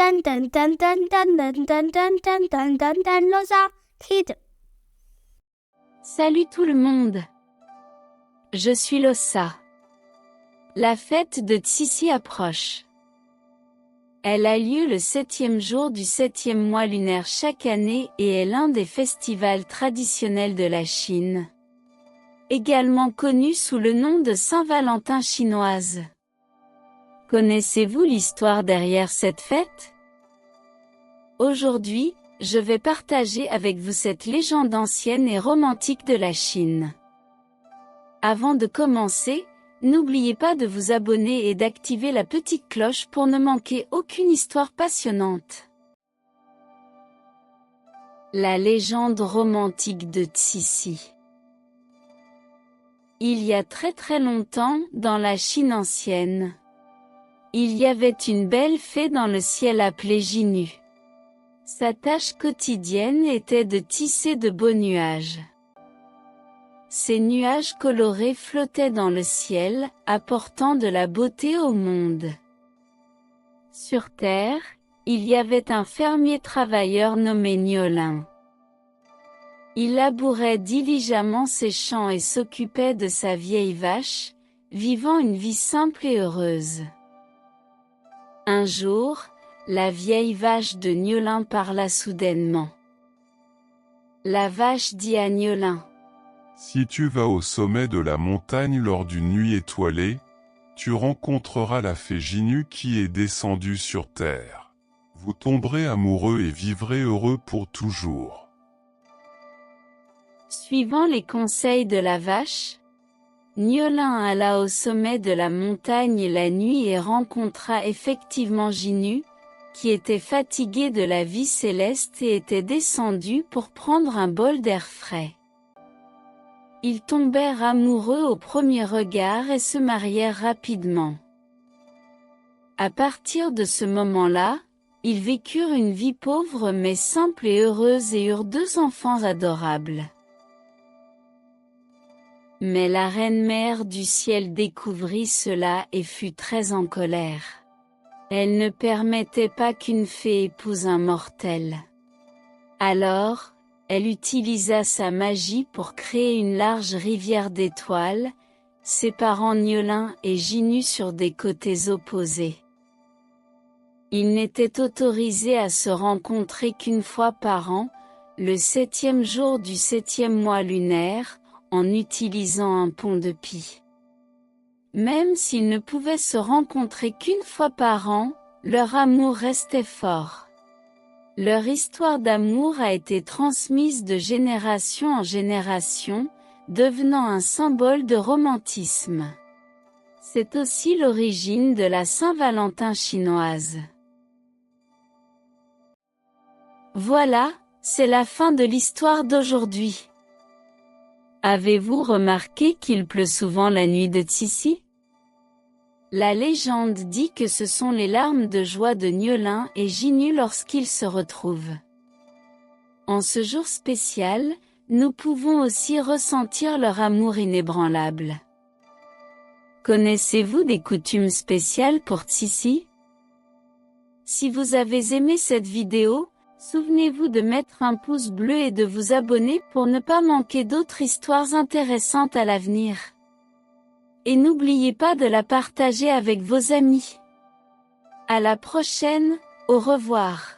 Dun dun dun dun dun dun dun dun dun dun dun dun Loza Kid. Salut tout le monde. Je suis Lossa. La fête de Tsissi approche. Elle a lieu le 7e jour du 7e mois lunaire chaque année et est l'un des festivals traditionnels de la Chine, également connu sous le nom de Saint-Valentin chinoise. Connaissez-vous l'histoire derrière cette fête? Aujourd'hui, je vais partager avec vous cette légende ancienne et romantique de la Chine. Avant de commencer, n'oubliez pas de vous abonner et d'activer la petite cloche pour ne manquer aucune histoire passionnante. La légende romantique de Tsissi. Il y a très longtemps, dans la Chine ancienne, il y avait une belle fée dans le ciel appelée Jinu. Sa tâche quotidienne était de tisser de beaux nuages. Ces nuages colorés flottaient dans le ciel, apportant de la beauté au monde. Sur terre, il y avait un fermier travailleur nommé Niolin. Il labourait diligemment ses champs et s'occupait de sa vieille vache, vivant une vie simple et heureuse. Un jour, la vieille vache de Niolin parla soudainement. La vache dit à Niolin: Si tu vas au sommet de la montagne lors d'une nuit étoilée, tu rencontreras la fée Jinu qui est descendue sur terre. Vous tomberez amoureux et vivrez heureux pour toujours. Suivant les conseils de la vache, Niolin alla au sommet de la montagne la nuit et rencontra effectivement Jinu, qui était fatigué de la vie céleste et était descendu pour prendre un bol d'air frais. Ils tombèrent amoureux au premier regard et se marièrent rapidement. À partir de ce moment-là, ils vécurent une vie pauvre mais simple et heureuse et eurent 2 enfants adorables. Mais la reine-mère du ciel découvrit cela et fut très en colère. Elle ne permettait pas qu'une fée épouse un mortel. Alors, elle utilisa sa magie pour créer une large rivière d'étoiles, séparant Niolin et Jinu sur des côtés opposés. Ils n'étaient autorisés à se rencontrer qu'une fois par an, le 7e jour du 7e mois lunaire, en utilisant un pont de pie. Même s'ils ne pouvaient se rencontrer qu'une fois par an, leur amour restait fort. Leur histoire d'amour a été transmise de génération en génération, devenant un symbole de romantisme. C'est aussi l'origine de la Saint-Valentin chinoise. Voilà, c'est la fin de l'histoire d'aujourd'hui. Avez-vous remarqué qu'il pleut souvent la nuit de Tsissi? La légende dit que ce sont les larmes de joie de Niolin et Jinu lorsqu'ils se retrouvent. En ce jour spécial, nous pouvons aussi ressentir leur amour inébranlable. Connaissez-vous des coutumes spéciales pour Tsissi? Si vous avez aimé cette vidéo, souvenez-vous de mettre un pouce bleu et de vous abonner pour ne pas manquer d'autres histoires intéressantes à l'avenir. Et n'oubliez pas de la partager avec vos amis. À la prochaine, au revoir.